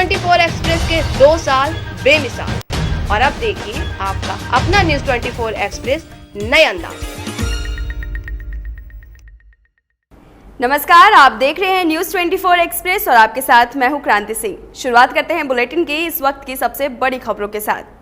24 express के 2 साल बेमिसाल। और अब देखिए आपका अपना न्यूज 24 एक्सप्रेस नए अंदाज में। नमस्कार, आप देख रहे हैं न्यूज 24 एक्सप्रेस और आपके साथ मैं हूं क्रांति सिंह। शुरुआत करते हैं बुलेटिन की इस वक्त की सबसे बड़ी खबरों के साथ।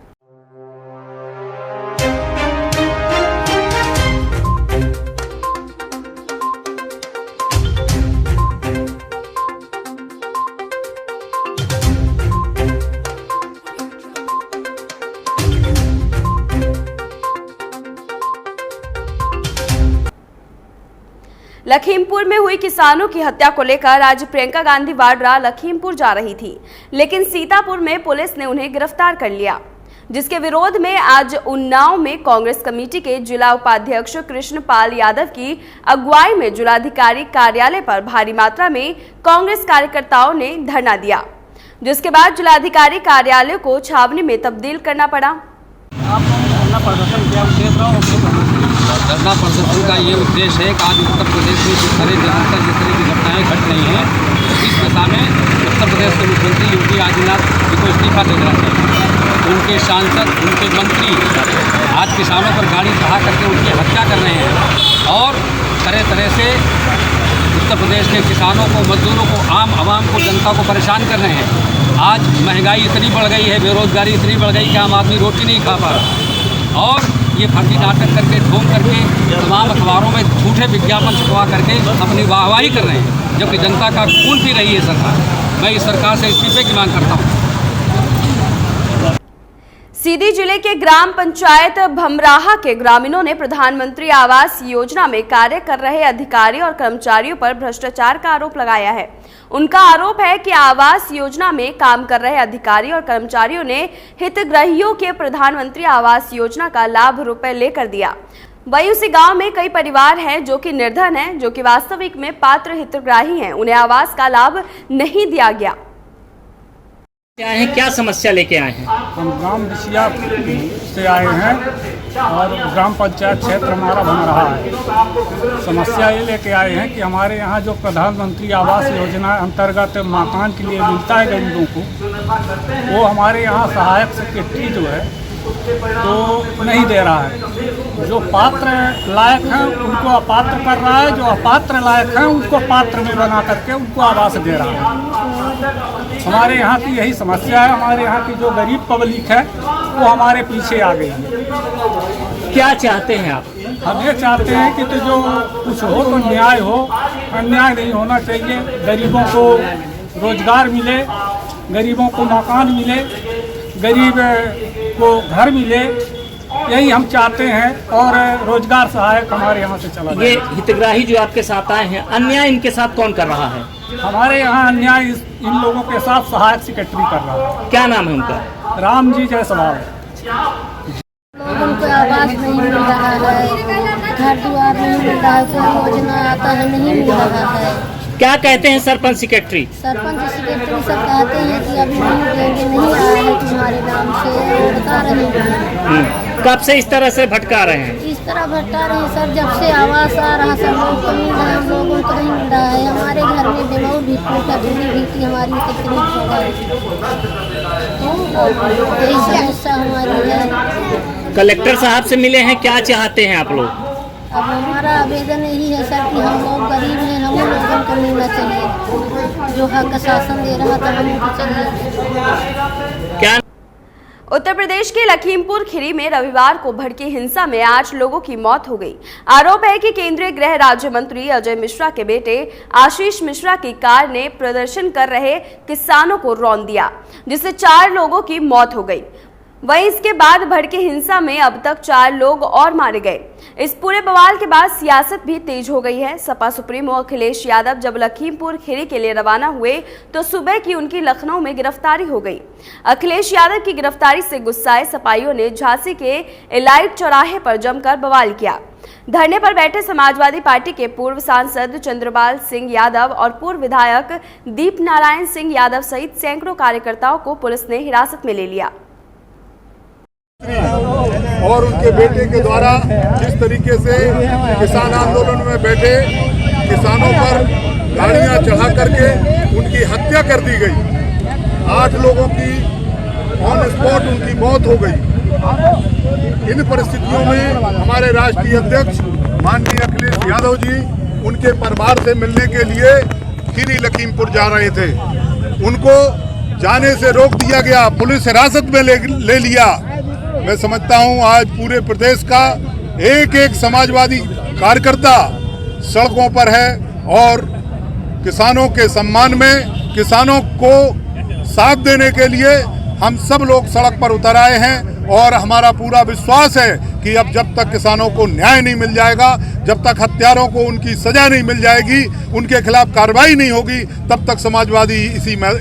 लखीमपुर में हुई किसानों की हत्या को लेकर आज प्रियंका गांधी वाड्रा लखीमपुर जा रही थी, लेकिन सीतापुर में पुलिस ने उन्हें गिरफ्तार कर लिया, जिसके विरोध में आज उन्नाव में कांग्रेस कमेटी के जिला उपाध्यक्ष कृष्णपाल यादव की अगुवाई में जिलाधिकारी कार्यालय पर भारी मात्रा में कांग्रेस कार्यकर्ताओं ने धरना दिया, जिसके बाद जिलाधिकारी कार्यालय को छावनी में तब्दील करना पड़ा। धरना प्रदर्शन का ये उद्देश्य है कि आज उत्तर प्रदेश में जिस तरह की घटनाएं घट रही हैं, इस दिशा में उत्तर प्रदेश के मुख्यमंत्री योगी आदित्यनाथ जी को इस्तीफा दे देना चाहिए। उनके सांसद, उनके मंत्री आज किसानों पर गाड़ी चढ़ा करके उनकी हत्या कर रहे हैं और तरह तरह से उत्तर प्रदेश के किसानों को, मजदूरों को, आम आवाम को, जनता को परेशान कर रहे हैं। आज महंगाई इतनी बढ़ गई है, बेरोजगारी इतनी बढ़ गई कि आम आदमी रोटी नहीं खा पा रहा और ये फर्जी नाटक करके, ढोंग करके तमाम अखबारों में झूठे विज्ञापन छपवा करके अपनी वाहवाही कर रहे हैं, जबकि जनता का खून पी रही है सरकार। मैं इस सरकार से इस्तीफे की मांग करता हूँ। सीधी जिले के ग्राम पंचायत भमराहा के ग्रामीणों ने प्रधानमंत्री आवास योजना में कार्य कर रहे अधिकारी और कर्मचारियों पर भ्रष्टाचार का आरोप लगाया है। उनका आरोप है कि आवास योजना में काम कर रहे अधिकारी और कर्मचारियों ने हितग्राहियों के प्रधानमंत्री आवास योजना का लाभ रुपए लेकर दिया। वहीं उसी गांव में कई परिवार हैं जो कि निर्धन हैं, जो कि वास्तविक में पात्र हितग्राही हैं, उन्हें आवास का लाभ नहीं दिया गया। क्या है, क्या समस्या लेके आए हैं? हम ग्राम बिसिया से आए हैं और ग्राम पंचायत क्षेत्र हमारा बन रहा है। समस्या ये लेके आए हैं कि हमारे यहाँ जो प्रधानमंत्री आवास योजना अंतर्गत मकान के लिए मिलता है गरीबों को, वो हमारे यहाँ सहायक सेक्रेटरी जो है तो नहीं दे रहा है। जो पात्र लायक हैं उनको अपात्र कर रहा है, जो अपात्र लायक हैं उनको पात्र में बना करके उनको आवास दे रहा है। हमारे यहाँ की यही समस्या है। हमारे यहाँ की जो गरीब पब्लिक है वो हमारे पीछे आ गई है। क्या चाहते हैं आप? हम ये चाहते हैं कि तो जो कुछ हो तो न्याय हो, अन्याय नहीं होना चाहिए। गरीबों को रोजगार मिले, गरीबों को मकान मिले, गरीब को घर मिले, यही हम चाहते हैं। और रोजगार सहायक हमारे यहाँ से चला जाए। ये हितग्राही जो आपके साथ आए हैं, अन्याय इनके साथ कौन कर रहा है? हमारे यहाँ अन्याय इन लोगों के साथ सहायक सेक्रेटरी कर रहा है। क्या नाम है उनका? राम जी जायसवाल। उनको आवास नहीं मिल रहा है, घर द्वार नहीं मिल रहा है, कोई योजना आता है नहीं मिल रहा है। क्या कहते हैं सरपंच सेक्रेटरी? सरपंच सेक्रेटरी सब कहते हैं कि अभी नहीं देंगे, नहीं आया है तुम्हारे नाम से, भटका रहे हैं। कब से इस तरह से भटका रहे हैं? इस तरह भटका रहे हैं सर, जब से आवास आ रहा सब लोग को मिल रहा है, हम लोगों को नहीं मिल रहा है। हमारे घर में बेमौल भी टूटा, धूली भी थी, हमारी तकलीफ हो गई। यही समस्या हमारी है। कलेक्टर साहब से मिले हैं, क्या चाहते हैं आप लोग? अब हमारा आवेदन यही है सर कि हम लोग गरीब हैं, हम लोगों को मिलना चाहिए। जो हक शासन दे रहा था हमको चाहिए। क्या? उत्तर प्रदेश के लखीमपुर खीरी में रविवार को भड़की हिंसा में 8 लोगों की मौत हो गई। आरोप है कि केंद्रीय गृह राज्य मंत्री अजय मिश्रा के बेटे आशीष मिश्रा की कार ने प्रदर्शन कर रहे किसानों को रौंद दिया, जिससे 4 लोगों की मौत हो गई। वहीं इसके बाद भड़की हिंसा में अब तक 4 लोग और मारे गए। इस पूरे बवाल के बाद सियासत भी तेज हो गई है। सपा सुप्रीमो अखिलेश यादव जब लखीमपुर खीरी के लिए रवाना हुए तो सुबह की उनकी लखनऊ में गिरफ्तारी हो गई। अखिलेश यादव की गिरफ्तारी से गुस्साए सपाइयों ने झांसी के एलाइट चौराहे पर जमकर बवाल किया। धरने पर बैठे समाजवादी पार्टी के पूर्व सांसद चंद्रपाल सिंह यादव और पूर्व विधायक दीप नारायण सिंह यादव सहित सैकड़ों कार्यकर्ताओं को पुलिस ने हिरासत में ले लिया। और उनके बेटे के द्वारा जिस तरीके से किसान आंदोलन में बैठे किसानों पर गाड़ियां चढ़ा करके उनकी हत्या कर दी गई। 8 लोगों की ऑन स्पॉट उनकी मौत हो गई। इन परिस्थितियों में हमारे राष्ट्रीय अध्यक्ष माननीय अखिलेश यादव जी उनके परिवार से मिलने के लिए खीरी लखीमपुर जा रहे थे। उनको जाने से रोक दिया गया, पुलिस हिरासत में ले लिया। मैं समझता हूं आज पूरे प्रदेश का एक एक समाजवादी कार्यकर्ता सड़कों पर है और किसानों के सम्मान में, किसानों को साथ देने के लिए हम सब लोग सड़क पर उतर आए हैं। और हमारा पूरा विश्वास है कि अब जब तक किसानों को न्याय नहीं मिल जाएगा, जब तक हत्यारों को उनकी सजा नहीं मिल जाएगी, उनके खिलाफ कार्रवाई नहीं होगी, तब तक समाजवादी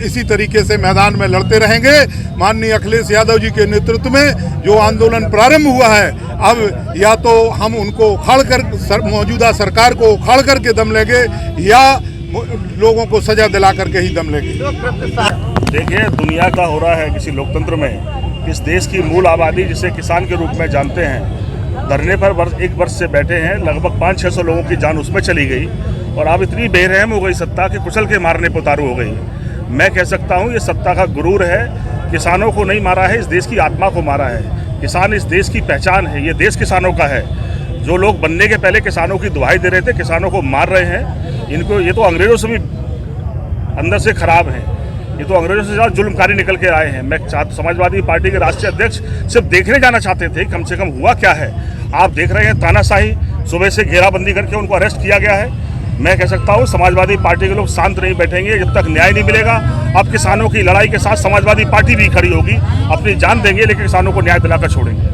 इसी तरीके से मैदान में लड़ते रहेंगे। माननीय अखिलेश यादव जी के नेतृत्व में जो आंदोलन प्रारंभ हुआ है, अब या तो हम उनको उखाड़ कर मौजूदा सरकार को उखाड़ करके दम लेंगे या लोगों को सजा दिला करके ही दम लेंगे। देखिए, दुनिया का हो रहा है किसी लोकतंत्र में, इस देश की मूल आबादी जिसे किसान के रूप में जानते हैं, धरने पर एक वर्ष से बैठे हैं। लगभग 500-600 लोगों की जान उसमें चली गई और अब इतनी बेरहम हो गई सत्ता कि कुचल के मारने पर उतारू हो गई। मैं कह सकता हूँ ये सत्ता का गुरूर है। किसानों को नहीं मारा है, इस देश की आत्मा को मारा है। किसान इस देश की पहचान है, ये देश किसानों का है। जो लोग बनने के पहले किसानों की दुहाई दे रहे थे, किसानों को मार रहे हैं। इनको ये तो अंग्रेजों से भी अंदर से खराब है, ये तो अंग्रेजों से ज़्यादा जुल्मकारी निकल के आए हैं। मैं समाजवादी पार्टी के राष्ट्रीय अध्यक्ष सिर्फ देखने जाना चाहते थे कम से कम हुआ क्या है। आप देख रहे हैं तानाशाही, सुबह से घेराबंदी करके उनको अरेस्ट किया गया है। मैं कह सकता हूँ समाजवादी पार्टी के लोग शांत नहीं बैठेंगे जब तक न्याय नहीं मिलेगा। अब किसानों की लड़ाई के साथ समाजवादी पार्टी भी खड़ी होगी, अपनी जान देंगे लेकिन किसानों को न्याय दिलाकर छोड़ेंगे।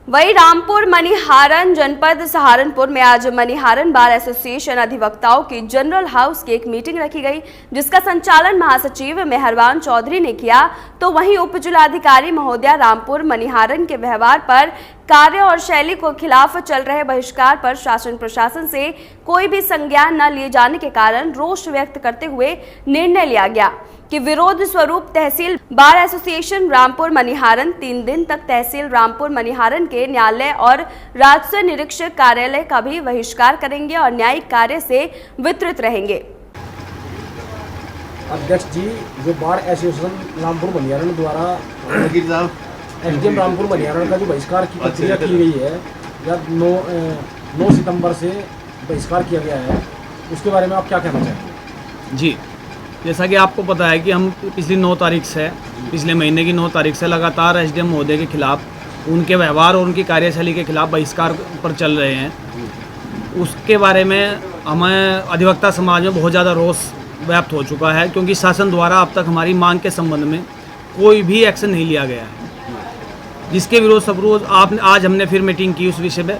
वहीं रामपुर मनिहारन जनपद सहारनपुर में आज मनिहारन बार एसोसिएशन अधिवक्ताओं की जनरल हाउस की एक मीटिंग रखी गई, जिसका संचालन महासचिव मेहरबान चौधरी ने किया। तो वहीं उप जिलाधिकारी महोदया रामपुर मनिहारन के व्यवहार पर, कार्य और शैली को खिलाफ चल रहे बहिष्कार पर शासन प्रशासन से कोई भी संज्ञान न लिए जाने के कारण रोष व्यक्त करते हुए निर्णय लिया गया कि विरोध स्वरूप तहसील बार एसोसिएशन रामपुर मनिहारन 3 दिन तक तहसील रामपुर मनिहारन के न्यायालय और राजस्व निरीक्षक कार्यालय का भी बहिष्कार करेंगे और न्यायिक कार्य से वितरित रहेंगे। अध्यक्ष जी, जो बार एसोसिएशन रामपुर मनिहारन द्वारा एसडीएम रामपुर मनिहारन का जो बहिष्कार की प्रक्रिया की गई है, या 9 सितंबर से बहिष्कार किया गया है, उसके बारे में आप क्या कहना चाहेंगे? जी, जैसा कि आपको पता है कि हम पिछली 9 तारीख से, पिछले महीने की 9 तारीख से लगातार एसडीएम महोदय के खिलाफ, उनके व्यवहार और उनकी कार्यशैली के खिलाफ बहिष्कार पर चल रहे हैं। उसके बारे में हमें अधिवक्ता समाज में बहुत ज़्यादा रोष व्याप्त हो चुका है, क्योंकि शासन द्वारा अब तक हमारी मांग के संबंध में कोई भी एक्शन नहीं लिया गया है, जिसके विरोध सबरोध आज हमने फिर मीटिंग की उस विषय में।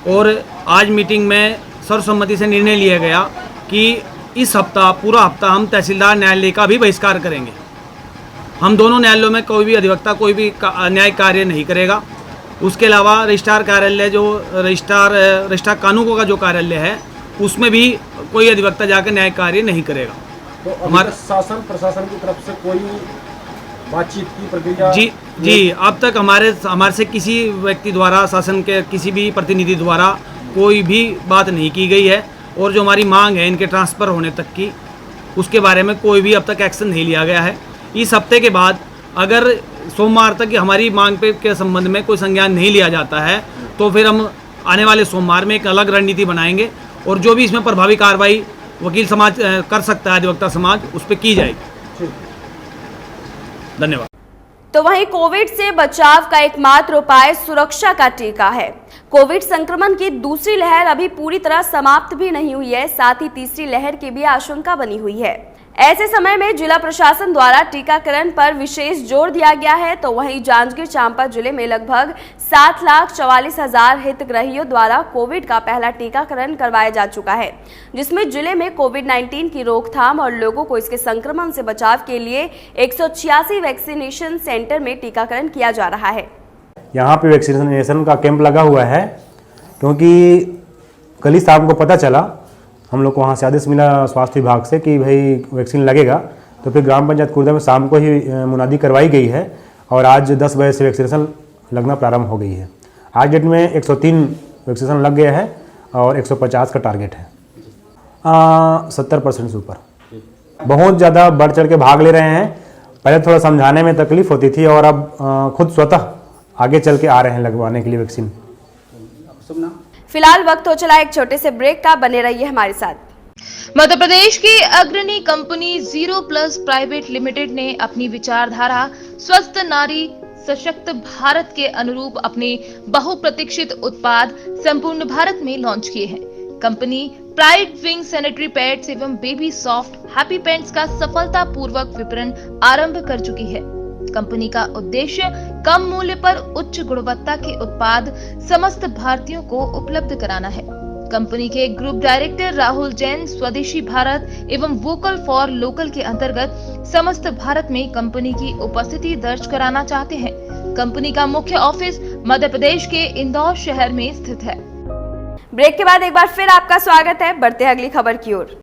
और आज मीटिंग में सर्वसम्मति से निर्णय लिया गया कि इस हफ्ता, पूरा हफ्ता हम तहसीलदार न्यायालय का भी बहिष्कार करेंगे। हम दोनों न्यायालयों में कोई भी अधिवक्ता कोई भी न्यायिक कार्य नहीं करेगा। उसके अलावा रजिस्ट्रार कार्यालय, जो रजिस्ट्रार कानूनों का जो कार्यालय है, उसमें भी कोई अधिवक्ता जाकर न्यायिक कार्य नहीं करेगा। तो हमारे शासन प्रशासन की तरफ से कोई बातचीत की प्रक्रिया? जी, अब तक हमारे से किसी व्यक्ति द्वारा, शासन के किसी भी प्रतिनिधि द्वारा कोई भी बात नहीं की गई है। और जो हमारी मांग है इनके ट्रांसफ़र होने तक की, उसके बारे में कोई भी अब तक एक्शन नहीं लिया गया है। इस हफ्ते के बाद अगर सोमवार तक हमारी मांग पे के संबंध में कोई संज्ञान नहीं लिया जाता है, तो फिर हम आने वाले सोमवार में एक अलग रणनीति बनाएंगे और जो भी इसमें प्रभावी कार्रवाई वकील समाज कर सकता है, अधिवक्ता समाज, उस पर की जाएगी। धन्यवाद। तो वहीं कोविड से बचाव का एकमात्र उपाय सुरक्षा का टीका है। कोविड संक्रमण की दूसरी लहर अभी पूरी तरह समाप्त भी नहीं हुई है, साथ ही तीसरी लहर की भी आशंका बनी हुई है। ऐसे समय में जिला प्रशासन द्वारा टीकाकरण पर विशेष जोर दिया गया है। तो वहीं जांजगीर चांपा जिले में लगभग 7,44,000 हितग्राहियों द्वारा कोविड का पहला टीकाकरण करवाया जा चुका है, जिसमें जिले में कोविड-19 की रोकथाम और लोगों को इसके संक्रमण से बचाव के लिए 186 वैक्सीनेशन सेंटर में टीकाकरण किया जा रहा है। यहाँ पे वैक्सीनेशन का कैंप लगा हुआ है, क्योंकि कल ही शाम को पता चला, हम लोग को वहाँ से आदेश मिला स्वास्थ्य विभाग से कि भाई वैक्सीन लगेगा। तो फिर ग्राम पंचायत खुर्दा में शाम को ही मुनादी करवाई गई है और आज 10 बजे से वैक्सीनेशन लगना प्रारंभ हो गई है। आज डेट में 103 वैक्सीनेशन लग गया है और 150 का टारगेट है। 70% से ऊपर बहुत ज़्यादा बढ़ चढ़ के भाग ले रहे हैं पहले थोड़ा समझाने में तकलीफ होती थी और अब खुद स्वतः आगे चल के आ रहे हैं लगवाने के लिए वैक्सीन। फिलहाल वक्त हो चला एक छोटे से ब्रेक का, बने रहिए हमारे साथ। मध्य प्रदेश की अग्रणी company zero plus private limited ने अपनी विचारधारा स्वस्थ नारी सशक्त भारत के अनुरूप अपने बहुप्रतीक्षित उत्पाद संपूर्ण भारत में लॉन्च किए हैं। Company pride wing sanitary pads एवं बेबी सॉफ्ट हैप्पी पैंट्स का सफलतापूर्वक विपणन आरंभ कर चुकी है। कंपनी का उद्देश्य कम मूल्य पर उच्च गुणवत्ता के उत्पाद समस्त भारतीयों को उपलब्ध कराना है। कंपनी के ग्रुप डायरेक्टर राहुल जैन स्वदेशी भारत एवं वोकल फॉर लोकल के अंतर्गत समस्त भारत में कंपनी की उपस्थिति दर्ज कराना चाहते हैं। कंपनी का मुख्य ऑफिस मध्य प्रदेश के इंदौर शहर में स्थित है। ब्रेक के बाद एक बार फिर आपका स्वागत है। बढ़ते हैं अगली खबर की ओर।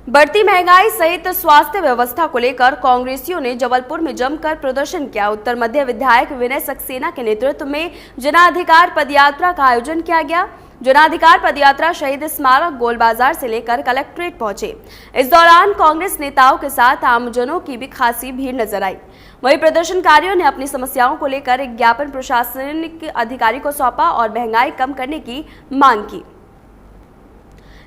बढ़ती महंगाई सहित स्वास्थ्य व्यवस्था को लेकर कांग्रेसियों ने जबलपुर में जमकर प्रदर्शन किया। उत्तर मध्य विधायक विनय सक्सेना के नेतृत्व में जनाधिकार पदयात्रा का आयोजन किया गया। जनाधिकार पदयात्रा शहीद स्मारक गोल बाजार से लेकर कलेक्ट्रेट पहुंचे। इस दौरान कांग्रेस नेताओं के साथ आमजनों की भी खासी भीड़ नजर आई। वहीं प्रदर्शनकारियों ने अपनी समस्याओं को लेकर एक ज्ञापन प्रशासनिक अधिकारी को सौंपा और महंगाई कम करने की मांग की।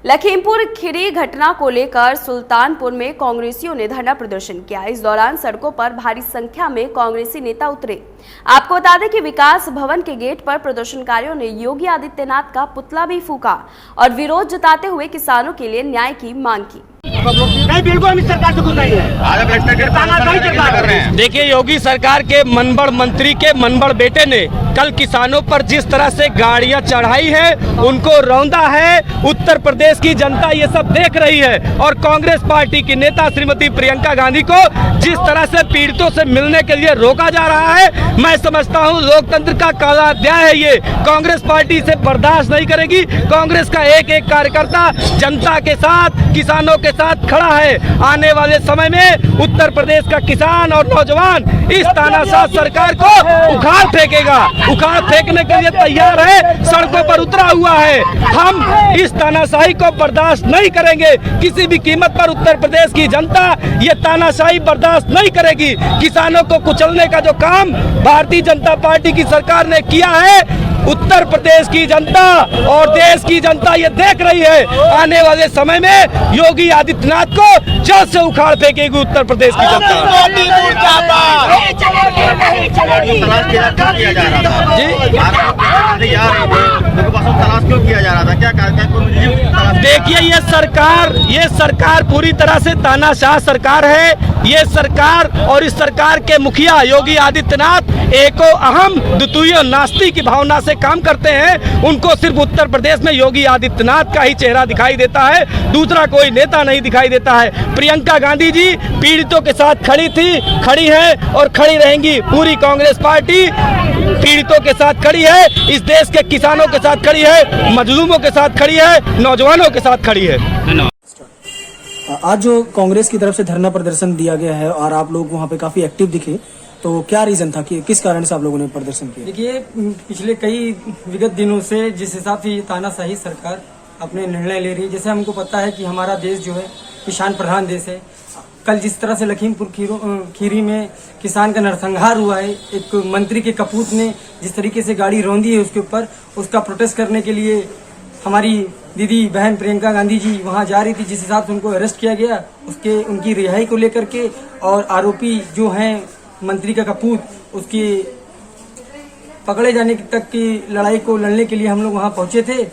लखीमपुर खीरी घटना को लेकर सुल्तानपुर में कांग्रेसियों ने धरना प्रदर्शन किया। इस दौरान सड़कों पर भारी संख्या में कांग्रेसी नेता उतरे। आपको बता दें कि विकास भवन के गेट पर प्रदर्शनकारियों ने योगी आदित्यनाथ का पुतला भी फूंका और विरोध जताते हुए किसानों के लिए न्याय की मांग की। नहीं, बिल्कुल हम इस सरकार से खुश नहीं है। देखिए, योगी सरकार के मनबड़ मंत्री के मनबड़ बेटे ने कल किसानों पर जिस तरह से गाड़ियां चढ़ाई है, उनको रौंदा है। उत्तर प्रदेश की जनता ये सब देख रही है और कांग्रेस पार्टी की नेता श्रीमती प्रियंका गांधी को जिस तरह से पीड़ितों से मिलने के लिए रोका जा रहा है, मैं समझता हूं लोकतंत्र का काला अध्याय है। ये कांग्रेस पार्टी से बर्दाश्त नहीं करेगी। कांग्रेस का एक एक कार्यकर्ता जनता के साथ, किसानों के साथ खड़ा है। आने वाले समय में उत्तर प्रदेश का किसान और नौजवान इस तानाशाह सरकार को उखाड़ फेंकेगा, उखाड़ फेंकने के लिए तैयार है, सड़कों पर उतरा हुआ है। हम इस तानाशाही को बर्दाश्त नहीं करेंगे। किसी भी कीमत पर उत्तर प्रदेश की जनता ये तानाशाही बर्दाश्त नहीं करेगी। किसानों को कुचलने का जो काम भारतीय जनता पार्टी की सरकार ने किया है, उत्तर प्रदेश की जनता और देश की जनता ये देख रही है। आने वाले समय में योगी आदित्यनाथ को जल्द से उखाड़ फेंकेगी उत्तर प्रदेश की जनता। देखिए, ये सरकार पूरी तरह से तानाशाह सरकार है। ये सरकार और इस सरकार के मुखिया योगी आदित्यनाथ एको अहम द्वितीय नास्ती की भावना से काम करते हैं। उनको सिर्फ उत्तर प्रदेश में योगी आदित्यनाथ का ही चेहरा दिखाई देता है, दूसरा कोई नेता नहीं दिखाई देता है। प्रियंका गांधी जी पीड़ितों के साथ खड़ी थी, खड़ी है और खड़ी रहेंगी। पूरी कांग्रेस पार्टी पीड़ितों के साथ खड़ी है, इस देश के किसानों के साथ खड़ी है, मजलूमों के साथ खड़ी है, नौजवानों के साथ खड़ी है। धन्यवाद। आज जो कांग्रेस की तरफ से धरना प्रदर्शन दिया गया है और आप लोग वहाँ पे काफी एक्टिव दिखे, तो क्या रीजन था कि किस कारण से आप लोगों ने प्रदर्शन किया? देखिए, पिछले कई विगत दिनों से जिस हिसाब से तानाशाही सरकार अपने निर्णय ले रही है, जैसे हमको पता है कि हमारा देश जो है किसान प्रधान देश है। कल जिस तरह से लखीमपुर खीरी में किसान का नरसंहार हुआ है, एक मंत्री के कपूत ने जिस तरीके से गाड़ी रौंदी है उसके ऊपर, उसका प्रोटेस्ट करने के लिए हमारी दीदी बहन प्रियंका गांधी जी वहां जा रही थी। जिस हिसाब से उनको अरेस्ट किया गया, उनकी रिहाई को लेकर के और आरोपी जो हैं मंत्री का कपूत, उसकी पकड़े जाने तक की लड़ाई को लड़ने के लिए हम लोग वहां पहुंचे थे।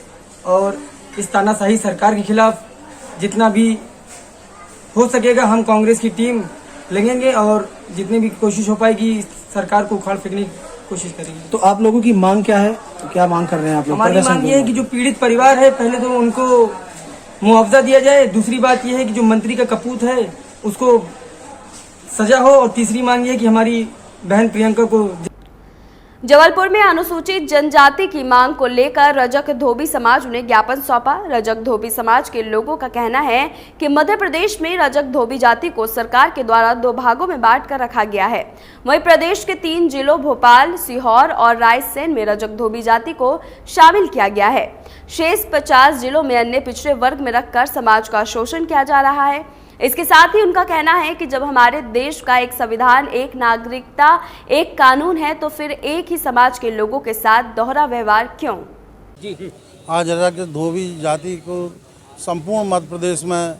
और इस तानाशाही सरकार के खिलाफ जितना भी हो सकेगा हम कांग्रेस की टीम लगेंगे और जितनी भी कोशिश हो पाएगी सरकार को उखाड़ फेंकने की कोशिश करेंगे। तो आप लोगों की मांग क्या है? तो क्या मांग कर रहे हैं आप लोग? हमारी मांग ये है कि जो पीड़ित परिवार है, पहले तो उनको मुआवजा दिया जाए। दूसरी बात ये है कि जो मंत्री का कपूत है उसको सजा हो। और तीसरी मांग ये है कि हमारी बहन प्रियंका को। जबलपुर में अनुसूचित जनजाति की मांग को लेकर रजक धोबी समाज ने ज्ञापन सौंपा। रजक धोबी समाज के लोगों का कहना है कि मध्य प्रदेश में रजक धोबी जाति को सरकार के द्वारा 2 भागों में बांट कर रखा गया है। वहीं प्रदेश के 3 जिलों भोपाल, सीहोर और रायसेन में रजक धोबी जाति को शामिल किया गया है। शेष 50 जिलों में अन्य पिछड़े वर्ग में रखकर समाज का शोषण किया जा रहा है। इसके साथ ही उनका कहना है कि जब हमारे देश का एक संविधान, एक नागरिकता, एक कानून है तो फिर एक ही समाज के लोगों के साथ दोहरा व्यवहार क्यों? आज रजक धोबी जाति को संपूर्ण मध्य प्रदेश में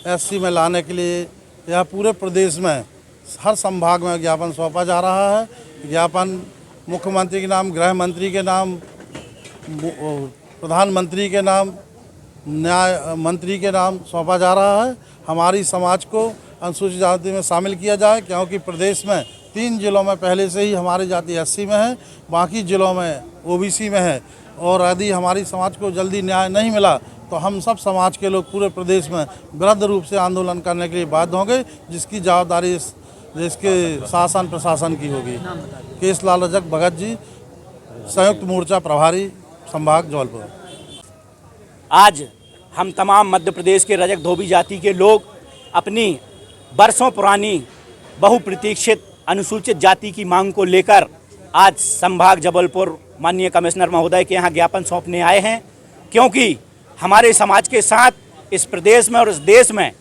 एससी में लाने के लिए यह पूरे प्रदेश में हर संभाग में ज्ञापन सौंपा जा रहा है। ज्ञापन मुख्यमंत्री के नाम, गृह मंत्री के नाम, प्रधानमंत्री के नाम, न्याय मंत्री के नाम सौंपा जा रहा है। हमारी समाज को अनुसूचित जाति में शामिल किया जाए, क्योंकि प्रदेश में 3 जिलों में पहले से ही हमारी जाति एससी में है, बाकी जिलों में ओबीसी में है। और यदि हमारी समाज को जल्दी न्याय नहीं मिला तो हम सब समाज के लोग पूरे प्रदेश में वृहद रूप से आंदोलन करने के लिए बाध्य होंगे, जिसकी जवाबदारी देश के शासन प्रशासन की होगी। केशलाल रजक भगत जी, संयुक्त मोर्चा प्रभारी, संभाग जबलपुर। आज हम तमाम मध्य प्रदेश के रजक धोबी जाति के लोग अपनी बरसों पुरानी बहुप्रतीक्षित अनुसूचित जाति की मांग को लेकर आज संभाग जबलपुर माननीय कमिश्नर महोदय के यहाँ ज्ञापन सौंपने आए हैं, क्योंकि हमारे समाज के साथ इस प्रदेश में और इस देश में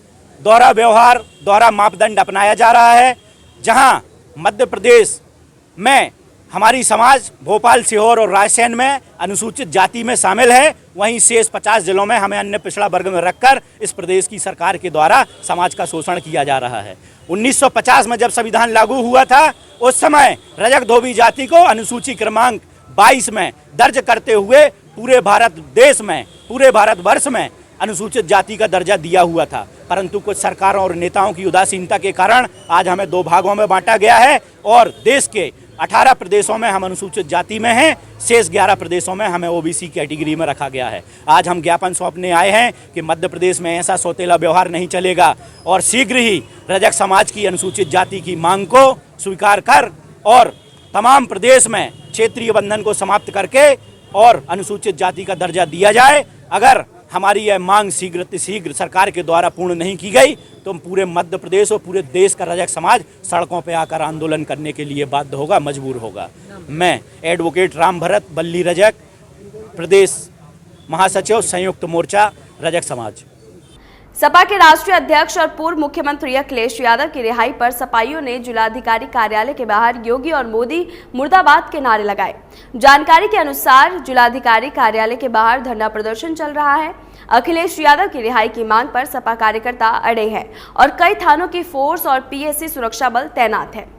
दोहरा व्यवहार, दोहरा मापदंड अपनाया जा रहा है। जहाँ मध्य प्रदेश में हमारी समाज भोपाल, सीहोर और रायसेन में अनुसूचित जाति में शामिल है, वहीं शेष 50 जिलों में हमें अन्य पिछड़ा वर्ग में रखकर इस प्रदेश की सरकार के द्वारा समाज का शोषण किया जा रहा है। 1950 में जब संविधान लागू हुआ था, उस समय रजक धोबी जाति को अनुसूची क्रमांक 22 में दर्ज करते हुए पूरे भारत देश में, पूरे भारतवर्ष में अनुसूचित जाति का दर्जा दिया हुआ था। परंतु कुछ सरकारों और नेताओं की उदासीनता के कारण आज हमें 2 भागों में बांटा गया है और देश के 18 प्रदेशों में हम अनुसूचित जाति में हैं, शेष 11 प्रदेशों में हमें ओबीसी कैटेगरी में रखा गया है। आज हम ज्ञापन सौंपने आए हैं कि मध्य प्रदेश में ऐसा सौतेला व्यवहार नहीं चलेगा और शीघ्र ही रजक समाज की अनुसूचित जाति की मांग को स्वीकार कर और तमाम प्रदेश में क्षेत्रीय बंधन को समाप्त करके और अनुसूचित जाति का दर्जा दिया जाए। अगर हमारी यह मांग शीघ्र सरकार के द्वारा पूर्ण नहीं की गई तो पूरे मध्य प्रदेश और पूरे देश का रजक समाज सड़कों पर आकर आंदोलन करने के लिए बाध्य होगा, मजबूर होगा। मैं एडवोकेट राम भरत बल्ली रजक, प्रदेश महासचिव, संयुक्त मोर्चा रजक समाज। सपा के राष्ट्रीय अध्यक्ष और पूर्व मुख्यमंत्री अखिलेश यादव की रिहाई पर सपाइयों ने जिलाधिकारी कार्यालय के बाहर योगी और मोदी मुर्दाबाद के नारे लगाए। जानकारी के अनुसार जिलाधिकारी कार्यालय के बाहर धरना प्रदर्शन चल रहा है। अखिलेश यादव की रिहाई की मांग पर सपा कार्यकर्ता अड़े हैं और कई थानों की फोर्स और पीएससी सुरक्षा बल तैनात है।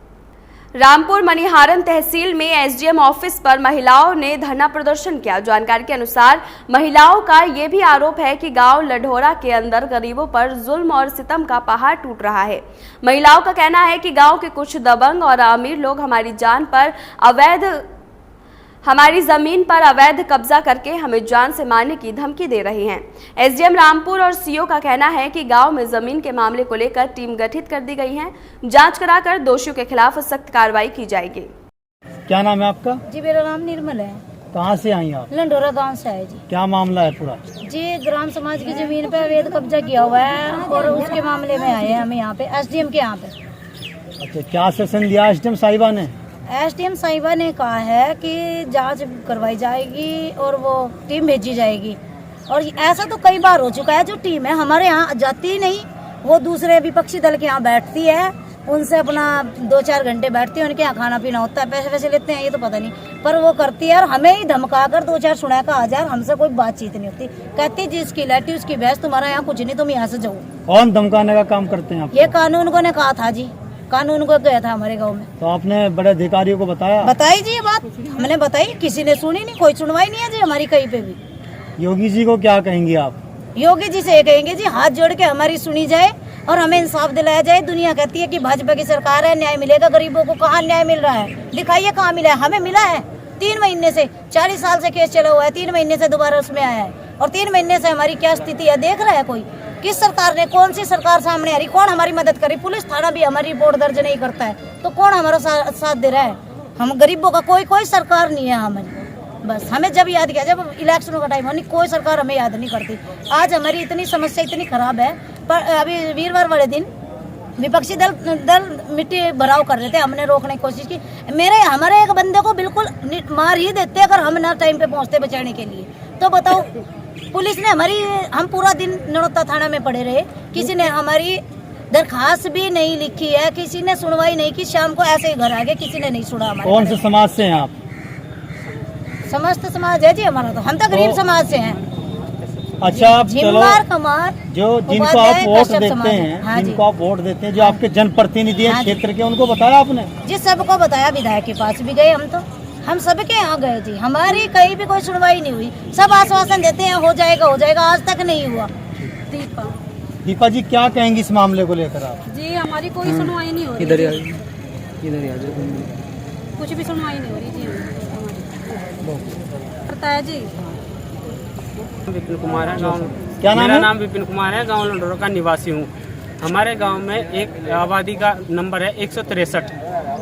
रामपुर मनिहारन तहसील में एसडीएम ऑफिस पर महिलाओं ने धरना प्रदर्शन किया। जानकारी के अनुसार महिलाओं का ये भी आरोप है कि गांव लढोरा के अंदर गरीबों पर जुल्म और सितम का पहाड़ टूट रहा है। महिलाओं का कहना है कि गांव के कुछ दबंग और अमीर लोग हमारी जमीन पर अवैध कब्जा करके हमें जान से मारने की धमकी दे रहे हैं। एसडीएम रामपुर और सीओ का कहना है कि गांव में जमीन के मामले को लेकर टीम गठित कर दी गई है। जांच कराकर दोषियों के खिलाफ सख्त कार्रवाई की जाएगी। क्या नाम है आपका? जी मेरा नाम निर्मल है। कहाँ से आई आप? लंडोरा गांव से है जी। क्या मामला है पूरा? जी ग्राम समाज की जमीन पे अवैध कब्जा किया हुआ है और उसके मामले में आए हैं हम यहाँ पे एसडीएम के यहाँ पे। अच्छा, क्या सेशन दिया एसडीएम साहिबा ने? एसडीएम साहिबा ने कहा है कि जांच करवाई जाएगी और वो टीम भेजी जाएगी। और ऐसा तो कई बार हो चुका है, जो टीम है हमारे यहाँ जाती ही नहीं, वो दूसरे विपक्षी दल के यहाँ बैठती है, उनसे अपना 2-4 घंटे बैठती है, उनके यहाँ खाना पीना होता है, पैसे वैसे लेते हैं ये तो पता नहीं, पर वो करती है और हमें ही धमका कर 2-4 सुना का 1000, हमसे कोई बातचीत नहीं होती। कहती जिसकी लाठी उसकी भैंस, तुम्हारा यहाँ कुछ नहीं, तुम यहाँ से जाओ। कौन धमकाने का काम करते हैं आप? ये कानून को ने कहा था जी, कानून को गया था हमारे गांव में। तो आपने बड़े अधिकारियों को बताया? बताई जी ये बात हमने बताई, किसी ने सुनी नहीं, कोई सुनवाई नहीं है जी हमारी कहीं पे भी। योगी जी को क्या कहेंगे आप? योगी जी से ये कहेंगे जी हाथ जोड़ के हमारी सुनी जाए और हमें इंसाफ दिलाया जाए। दुनिया कहती है कि भाजपा की सरकार है, न्याय मिलेगा, गरीबों को कहाँ न्याय मिल रहा है? दिखाइए कहाँ मिला है। हमें मिला है 3 महीने से, 40 साल से केस चला हुआ है, 3 महीने से दोबारा उसमें आया है और 3 महीने से हमारी क्या स्थिति है देख रहा है कोई? किस सरकार ने, कौन सी सरकार सामने आ रही, कौन हमारी मदद करी? पुलिस थाना भी हमारी रिपोर्ट दर्ज नहीं करता है तो कौन हमारा साथ दे रहा है? हम गरीबों का कोई सरकार नहीं है हमारी। बस हमें जब याद किया जब इलेक्शनों का टाइम हो, नहीं कोई सरकार हमें याद नहीं करती। आज हमारी इतनी समस्या इतनी खराब है, पर अभी वीरवार वाले दिन विपक्षी दल मिट्टी भराव कर रहे थे, हमने रोकने की कोशिश की। हमारे एक बंदे को बिल्कुल मार ही देते अगर हम ना टाइम पे पहुंचते बचाने के लिए। तो बताओ, पुलिस ने हम पूरा दिन नरोत्ता थाना में पड़े रहे, किसी ने हमारी दरखास्त भी नहीं लिखी है, किसी ने सुनवाई नहीं की। शाम को ऐसे ही घर आ गए, किसी ने नहीं सुना हमारे। कौन से समाज से हैं आप? समस्त समाज है जी हमारा, तो हम तो गरीब समाज से हैं। अच्छा, आप चलो कमार जिनको आप वोट देते हैं, जिनको आप वोट देते हैं, जो आपके जनप्रतिनिधि हैं क्षेत्र के, उनको बताया आपने? जी सबको बताया, विधायक के पास भी गए हम सबके यहाँ गए जी। हमारी कहीं भी कोई सुनवाई नहीं हुई, सब आश्वासन देते हैं हो जाएगा, आज तक नहीं हुआ। दीपा जी क्या कहेंगी इस मामले को लेकर आप? जी हमारी कोई सुनवाई नहीं हो रही। इधर कुछ भी सुनवाई नहीं हो रही जी पता है जी। विपिन कुमार है, गाँव क्या नाम मेरा है? नाम विपिन कुमार है, गाँव लंडोरा का निवासी हूँ। हमारे गांव में एक आबादी का नंबर है 163,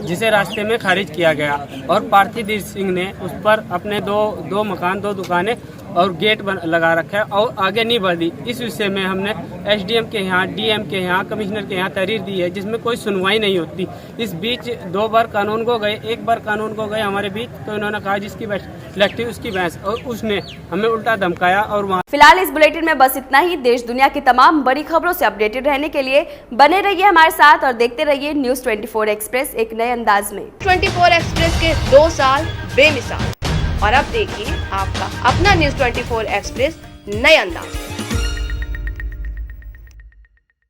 जिसे रास्ते में खारिज किया गया और पार्थिव सिंह ने उस पर अपने दो मकान, 2 दुकानें और गेट लगा रखा है और आगे नहीं बढ़ी। इस विषय में हमने एसडीएम के यहाँ, डीएम के यहाँ, कमिश्नर के यहाँ तहरीर दी है, जिसमें कोई सुनवाई नहीं होती। इस बीच 2 बार कानून को गए, 1 बार कानून को गए हमारे बीच, तो इन्होंने कहा जिसकी लगती उसकी भैंस, और उसने हमें उल्टा धमकाया। और वहाँ फिलहाल इस बुलेटिन में बस इतना ही। देश दुनिया की तमाम बड़ी खबरों से अपडेटेड रहने के लिए बने रहिए हमारे साथ और देखते रहिए न्यूज़ 24 एक्सप्रेस एक नए अंदाज में। 24 एक्सप्रेस के 2 साल बेमिसाल, और अब देखिए आपका अपना न्यूज़ 24 एक्सप्रेस नए अंदाज में।